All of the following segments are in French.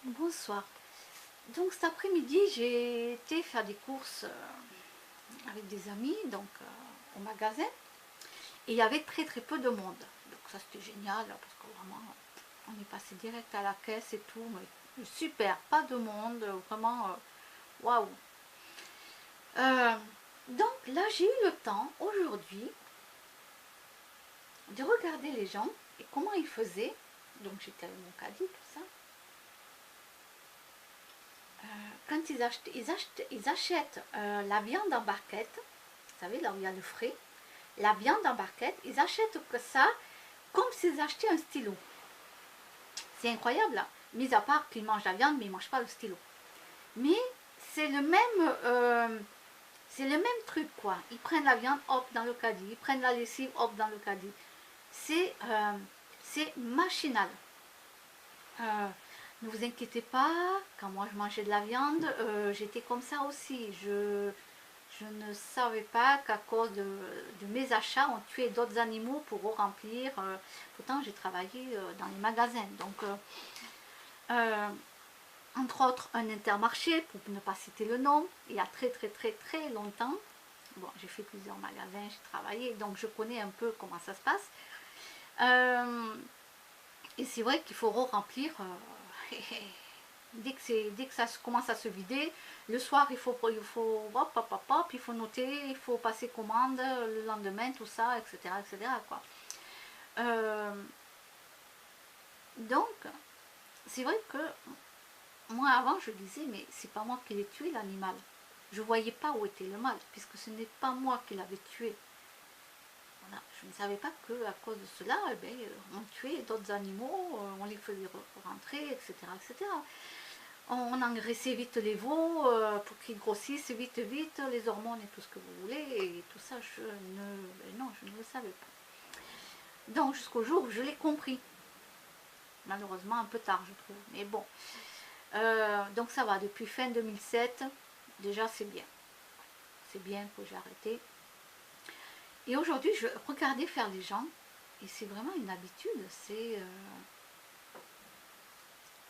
Bonsoir. Donc cet après-midi, j'ai été faire des courses avec des amis, donc au magasin. Et il y avait très très peu de monde. Donc ça c'était génial, parce que vraiment, on est passé direct à la caisse et tout. Mais super, pas de monde, vraiment, waouh. Euh, donc là, j'ai eu le temps aujourd'hui de regarder les gens et comment ils faisaient. Donc j'étais avec mon caddie, tout ça. Quand ils achètent la viande en barquette, vous savez, là où il y a le frais, la viande en barquette, ils achètent que ça comme s'ils achetaient un stylo. C'est incroyable, là. Mis à part qu'ils mangent la viande, mais ils ne mangent pas le stylo. Mais c'est le même truc, quoi. Ils prennent la viande, hop, dans le caddie. Ils prennent la lessive, hop, dans le caddie. C'est machinal. Euh, ne vous inquiétez pas, quand moi je mangeais de la viande, j'étais comme ça aussi. Je ne savais pas qu'à cause de mes achats, on tuait d'autres animaux pour remplir. Pourtant, j'ai travaillé dans les magasins. Donc, euh, entre autres, un Intermarché, pour ne pas citer le nom, il y a très très très très longtemps. Bon, j'ai fait plusieurs magasins, j'ai travaillé, donc je connais un peu comment ça se passe. Et c'est vrai qu'il faut remplir dès que ça commence à se vider, le soir hop, hop, hop, hop, il faut noter, il faut passer commande le lendemain, tout ça, etc. etc. quoi. Euh, donc, c'est vrai que moi avant je disais, mais c'est pas moi qui l'ai tué l'animal. Je voyais pas où était le mal, puisque ce n'est pas moi qui l'avais tué. Voilà. Je ne savais pas que à cause de cela, eh bien, on tuait d'autres animaux, on les faisait rentrer, etc. etc. On engraissait vite les veaux pour qu'ils grossissent vite, vite, les hormones et tout ce que vous voulez. Et tout ça, non, je ne le savais pas. Donc, jusqu'au jour où je l'ai compris. Malheureusement, un peu tard, je trouve. Mais bon. Donc, ça va. Depuis fin 2007, déjà, c'est bien. C'est bien que j'ai arrêté. Et aujourd'hui, je regardais faire les gens. Et c'est vraiment une habitude.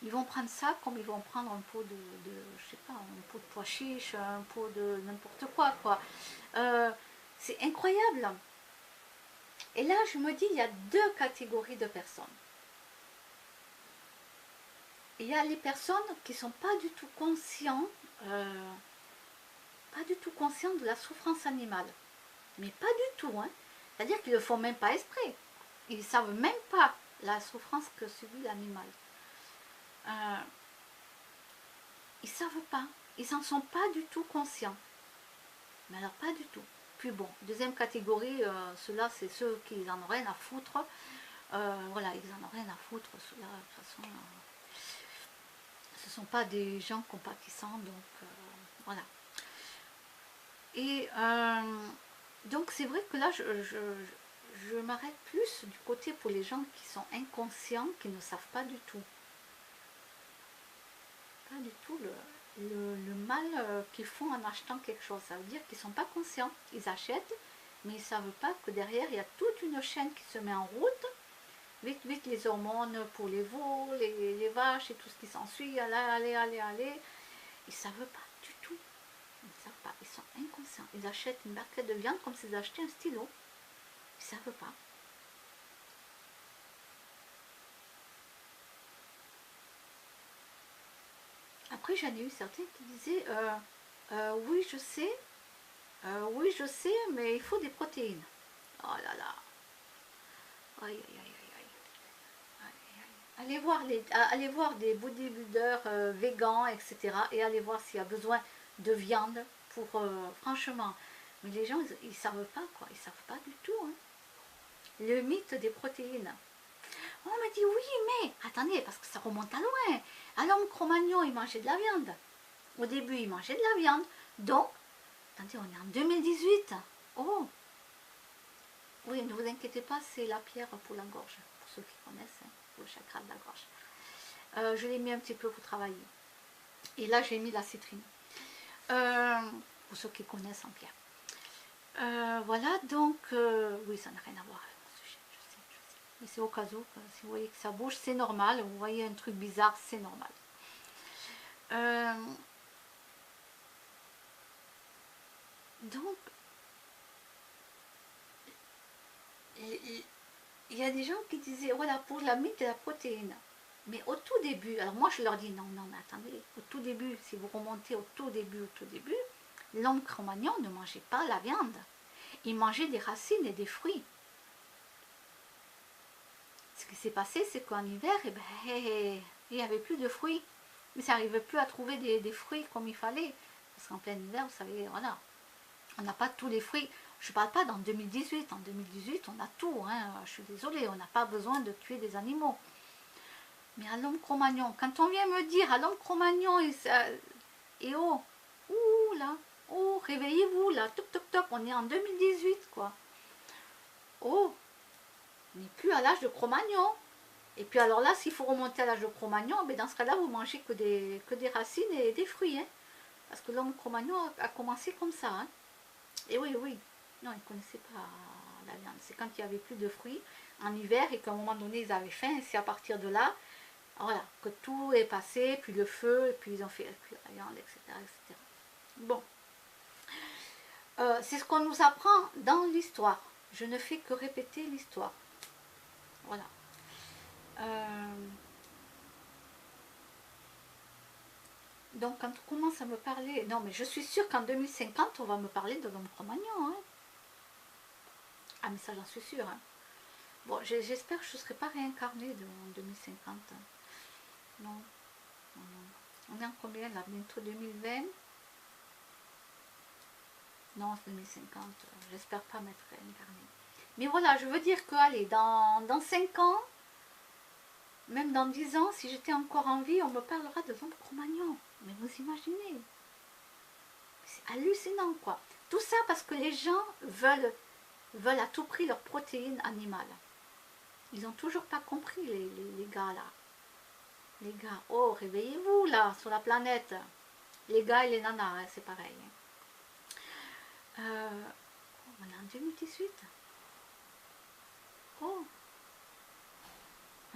Ils vont prendre ça comme ils vont prendre un pot je sais pas, un pot de pois chiche, un pot de n'importe quoi, quoi. C'est incroyable. Et là, je me dis, il y a deux catégories de personnes. Il y a les personnes qui sont pas du tout conscients, pas du tout conscients de la souffrance animale. Mais pas du tout, hein. C'est-à-dire qu'ils ne le font même pas exprès. Ils ne savent même pas la souffrance que subit l'animal. Ils ne savent pas. Ils n'en sont pas du tout conscients. Mais alors pas du tout. Puis bon, deuxième catégorie, ceux-là, c'est ceux qui en ont rien à foutre. Voilà, ils en ont rien à foutre. Ceux-là, de toute façon, ce ne sont pas des gens compatissants, donc voilà. Et donc c'est vrai que là, je m'arrête plus du côté pour les gens qui sont inconscients, qui ne savent pas du tout. Pas du tout le mal qu'ils font en achetant quelque chose. Ça veut dire qu'ils ne sont pas conscients. Ils achètent, mais ils ne savent pas que derrière, il y a toute une chaîne qui se met en route. Vite, vite, les hormones pour les veaux, les vaches et tout ce qui s'ensuit. Allez, allez, allez. Ils ne savent pas du tout. Ils ne savent pas. Ils sont inconscients. Ils achètent une barquette de viande comme s'ils achetaient un stylo. Ils ne savent pas. Après, j'en ai eu certains qui disaient oui, oui, je sais, mais il faut des protéines. Oh là là. Aïe, aïe, aïe, aïe. Allez voir des bodybuilders végans, etc. Et allez voir s'il y a besoin de viande pour... franchement. Mais les gens, ils ne savent pas, quoi. Ils ne savent pas du tout. Hein. Le mythe des protéines. On m'a dit oui, mais attendez, parce que ça remonte à loin. À l'homme Cro-Magnon, il mangeait de la viande. Au début, il mangeait de la viande. Donc, attendez, on est en 2018. Oh, oui, ne vous inquiétez pas, c'est la pierre pour la gorge, pour ceux qui connaissent, hein, pour le chakra de la gorge. Je l'ai mis un petit peu pour travailler. Et là, j'ai mis la citrine. Pour ceux qui connaissent en pierre. Voilà, donc, oui, ça n'a rien à voir avec mon sujet, je sais. Mais c'est au cas où, si vous voyez que ça bouge, c'est normal. Vous voyez un truc bizarre, c'est normal. Donc, il y a des gens qui disaient, voilà, pour la mythe et la protéine. Mais au tout début, alors moi je leur dis, non, non, mais attendez, au tout début, si vous remontez au tout début, l'homme Cro-Magnon ne mangeait pas la viande. Il mangeait des racines et des fruits. Ce qui s'est passé, c'est qu'en hiver, eh ben, il n'y avait plus de fruits. Mais ça n'arrivait plus à trouver des fruits comme il fallait. Parce qu'en plein hiver, vous savez, voilà, on n'a pas tous les fruits. Je ne parle pas dans 2018. En 2018, on a tout. Hein. Je suis désolée, on n'a pas besoin de tuer des animaux. Mais à l'homme Cro-Magnon, quand on vient me dire à l'homme Cro-Magnon, et oh, ouh là, oh, réveillez-vous là, toc toc toc, on est en 2018 quoi. Oh, on n'est plus à l'âge de Cro-Magnon. Et puis alors là, s'il faut remonter à l'âge de Cro-Magnon, ben dans ce cas-là, vous mangez que des racines et des fruits. Hein. Parce que l'homme Cro-Magnon a commencé comme ça. Hein. Et oui, oui, non, ils ne connaissaient pas la viande. C'est quand il n'y avait plus de fruits en hiver et qu'à un moment donné, ils avaient faim. Et c'est à partir de là, voilà, que tout est passé, puis le feu, et puis ils ont fait la viande, etc. etc. Bon, c'est ce qu'on nous apprend dans l'histoire. Je ne fais que répéter l'histoire. Voilà. Donc quand on commence à me parler, non mais je suis sûre qu'en 2050 on va me parler de l'homme Cro-Magnon. Hein. Ah mais ça j'en suis sûre. Hein. Bon, j'espère que je ne serai pas réincarnée en 2050. Hein. Non, non, non. On est en combien là? Bientôt 2020. Non, 2050. J'espère pas m'être réincarnée. Mais voilà, je veux dire que, allez, dans 5 ans, même dans 10 ans, si j'étais encore en vie, on me parlera de l'homme Cro-Magnon. Mais vous imaginez? C'est hallucinant, quoi. Tout ça parce que les gens veulent à tout prix leurs protéines animales. Ils n'ont toujours pas compris, les gars, là. Les gars, oh, réveillez-vous, là, sur la planète. Les gars et les nanas, hein, c'est pareil. On est en 2018. Oh,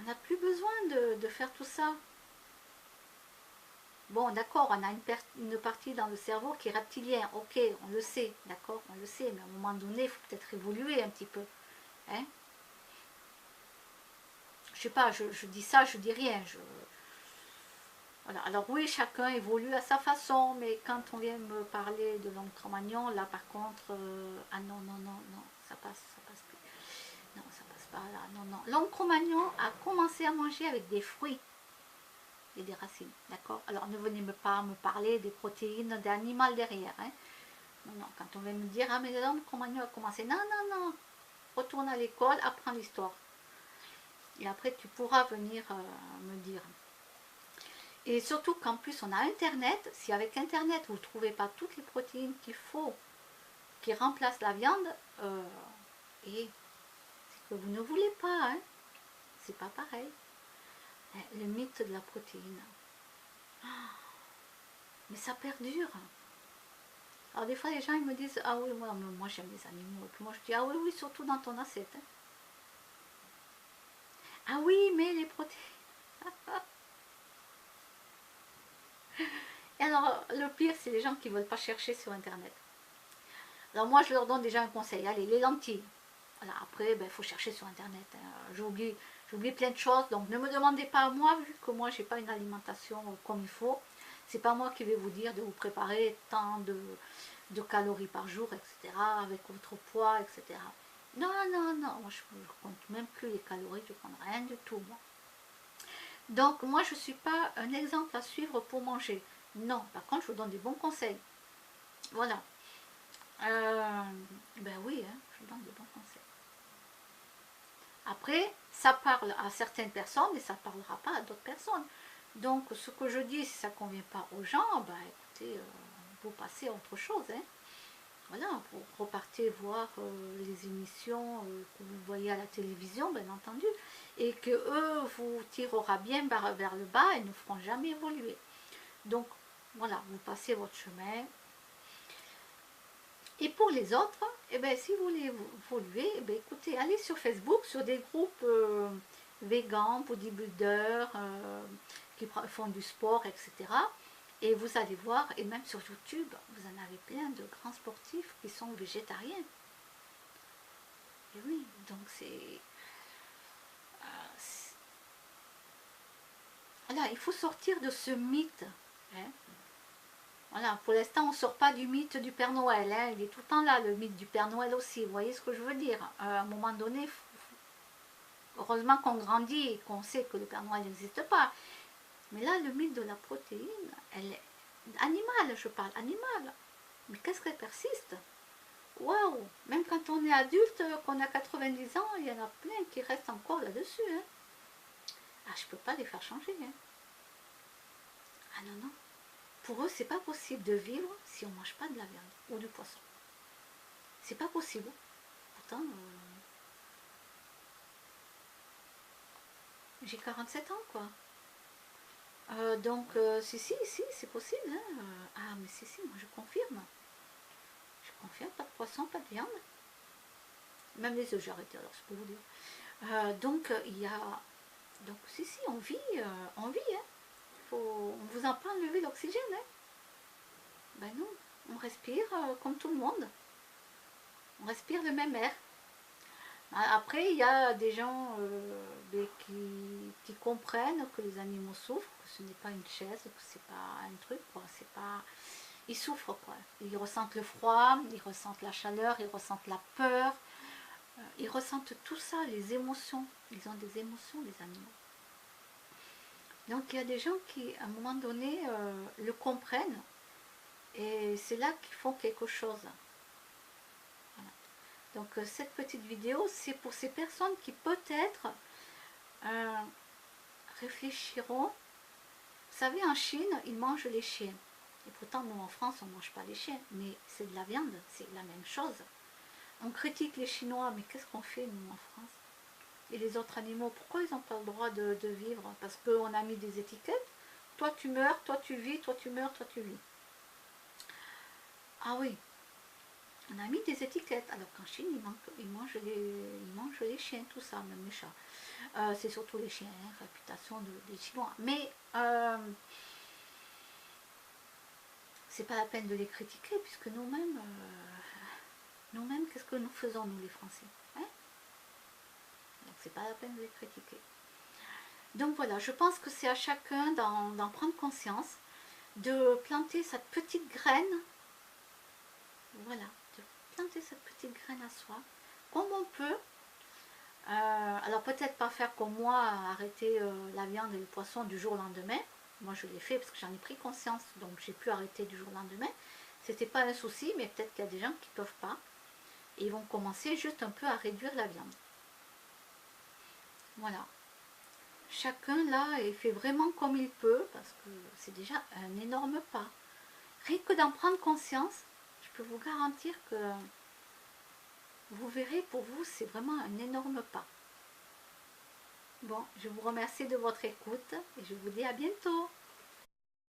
on n'a plus besoin de faire tout ça. Bon, d'accord, on a une partie dans le cerveau qui est reptilien. Ok, on le sait, d'accord, on le sait. Mais à un moment donné, il faut peut-être évoluer un petit peu. Hein? Je sais pas, je dis ça, je dis rien. Voilà. Alors oui, chacun évolue à sa façon, mais quand on vient me parler de l'homme Cro-Magnon, là par contre, ah non, non, non, non, ça passe plus. Non, ça passe pas là, non, non. L'homme Cro-Magnon a commencé à manger avec des fruits et des racines, d'accord? Alors ne venez pas me parler des protéines d'animal derrière, hein? Non, non, quand on vient me dire, ah mais l'homme Cro-Magnon a commencé, non, non, non, retourne à l'école, apprends l'histoire. Et après tu pourras venir me dire. Et surtout qu'en plus on a Internet, si avec Internet vous ne trouvez pas toutes les protéines qu'il faut, qui remplacent la viande, et c'est que vous ne voulez pas, hein? C'est pas pareil. Le mythe de la protéine. Mais ça perdure. Alors des fois les gens ils me disent, ah oui, moi j'aime les animaux. Et puis moi je dis, ah oui, oui, surtout dans ton assiette. Hein. Ah oui, mais les protéines. Et alors le pire c'est les gens qui ne veulent pas chercher sur Internet. Alors moi je leur donne déjà un conseil, allez, les lentilles. Voilà, après il faut chercher sur Internet. Hein. J'oublie plein de choses, donc ne me demandez pas à moi, vu que moi j'ai pas une alimentation comme il faut. C'est pas moi qui vais vous dire de vous préparer tant de calories par jour, etc., avec votre poids, etc. Non, non, non, moi je ne compte même plus les calories, je ne compte rien du tout, moi. Donc moi je ne suis pas un exemple à suivre pour manger. Non, par contre je vous donne des bons conseils. Voilà. Ben oui, hein, je vous donne des bons conseils. Après, ça parle à certaines personnes, mais ça ne parlera pas à d'autres personnes. Donc, ce que je dis, si ça ne convient pas aux gens, ben écoutez, vous passez à autre chose. Hein. Voilà, vous repartez voir les émissions que vous voyez à la télévision, bien entendu, et que eux vous tirera bien vers le bas et ne feront jamais évoluer. Donc, voilà, vous passez votre chemin. Et pour les autres, eh ben, si vous voulez évoluer, eh ben, écoutez, allez sur Facebook, sur des groupes végans, bodybuilders, qui font du sport, etc. Et vous allez voir, et même sur YouTube, vous en avez plein de grands sportifs qui sont végétariens. Et oui, donc voilà, il faut sortir de ce mythe. Hein. Voilà, pour l'instant, on ne sort pas du mythe du Père Noël. Hein. Il est tout le temps là, le mythe du Père Noël aussi. Vous voyez ce que je veux dire? À un moment donné, heureusement qu'on grandit et qu'on sait que le Père Noël n'existe pas. Mais là, le mythe de la protéine, elle est animale, je parle, animale. Mais qu'est-ce qu'elle persiste? Waouh! Même quand on est adulte, qu'on a 90 ans, il y en a plein qui restent encore là-dessus. Hein. Ah, je ne peux pas les faire changer. Hein. Ah non, non. Pour eux, c'est pas possible de vivre si on ne mange pas de la viande ou du poisson. C'est pas possible. Pourtant, j'ai 47 ans, quoi. Donc, si, c'est possible. Hein. Ah, mais si, moi je confirme. Je confirme, pas de poisson, pas de viande. Même les œufs, j'ai arrêté, alors c'est pour vous dire. Donc, il y a... Donc, si, on vit, hein. On vous en pas enlever l'oxygène, hein. Ben non, on respire comme tout le monde. On respire le même air. Après, il y a des gens qui comprennent que les animaux souffrent, que ce n'est pas une chaise, que c'est pas un truc, quoi. C'est pas... Ils souffrent, quoi. Ils ressentent le froid, ils ressentent la chaleur, ils ressentent la peur, ils ressentent tout ça, les émotions. Ils ont des émotions, les animaux. Donc il y a des gens qui, à un moment donné, le comprennent, et c'est là qu'ils font quelque chose. Voilà. Donc cette petite vidéo, c'est pour ces personnes qui peut-être réfléchiront. Vous savez, en Chine, ils mangent les chiens. Et pourtant, nous, en France, on ne mange pas les chiens. Mais c'est de la viande, c'est la même chose. On critique les Chinois, mais qu'est-ce qu'on fait, nous, en France? Et les autres animaux, pourquoi ils n'ont pas le droit de vivre? Parce qu'on a mis des étiquettes. Toi, tu meurs, toi, tu vis, toi, tu meurs, toi, tu vis. Ah oui, on a mis des étiquettes. Alors qu'en Chine, ils mangent les chiens, tout ça, même les chats. C'est surtout les chiens, hein, réputation des Chinois. Mais c'est pas la peine de les critiquer, puisque nous-mêmes, qu'est-ce que nous faisons, nous les Français, hein? Donc c'est pas la peine de les critiquer. Donc voilà, je pense que c'est à chacun d'en prendre conscience, de planter cette petite graine, voilà, de planter cette petite graine à soi, comme on peut. Alors peut-être pas faire comme moi, arrêter la viande et le poisson du jour au lendemain. Moi je l'ai fait parce que j'en ai pris conscience, donc j'ai pu arrêter du jour au lendemain. C'était pas un souci, mais peut-être qu'il y a des gens qui peuvent pas. Et ils vont commencer juste un peu à réduire la viande. Voilà. Chacun là, il fait vraiment comme il peut, parce que c'est déjà un énorme pas. Rien que d'en prendre conscience, je peux vous garantir que vous verrez, pour vous, c'est vraiment un énorme pas. Bon, je vous remercie de votre écoute et je vous dis à bientôt.